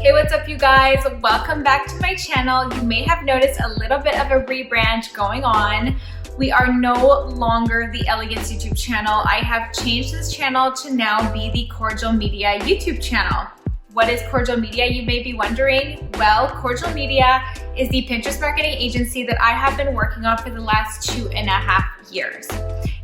Hey, what's up you guys? Welcome back to my channel. You may have noticed a little bit of a rebrand going on. We are no longer the Elegance YouTube channel. I have changed this channel to now be the Kordial Media YouTube channel. What is Kordial Media, you may be wondering? Well, Kordial Media is the Pinterest marketing agency that I have been working on for the last 2.5 years.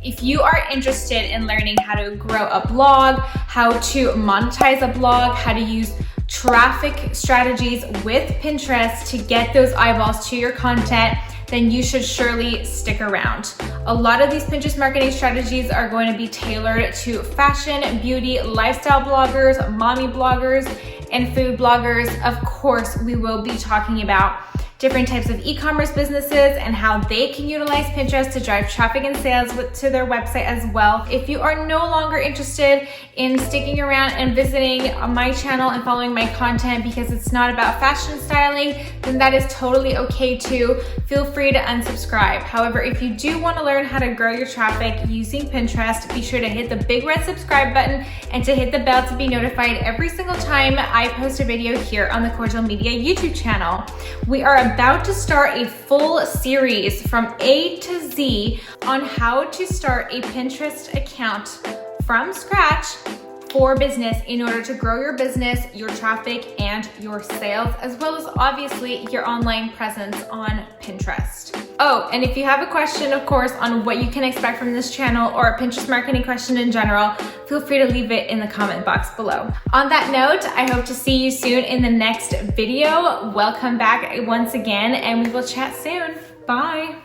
If you are interested in learning how to grow a blog, how to monetize a blog, how to use traffic strategies with Pinterest to get those eyeballs to your content, then you should surely stick around. A lot of these Pinterest marketing strategies are going to be tailored to fashion, beauty, lifestyle bloggers, mommy bloggers, and food bloggers. Of course, we will be talking about different types of e-commerce businesses and how they can utilize Pinterest to drive traffic and sales to their website as well. If you are no longer interested in sticking around and visiting my channel and following my content because it's not about fashion styling, then that is totally okay too. Feel free to unsubscribe. However, if you do want to learn how to grow your traffic using Pinterest, be sure to hit the big red subscribe button and to hit the bell to be notified every single time I post a video here on the Kordial Media YouTube channel. We are about to start a full series from A to Z on how to start a Pinterest account from scratch for business in order to grow your business, your traffic, and your sales, as well as obviously your online presence on Pinterest. Oh, and if you have a question, of course, on what you can expect from this channel or a Pinterest marketing question in general, feel free to leave it in the comment box below. On that note, I hope to see you soon in the next video. Welcome back once again, and we will chat soon. Bye.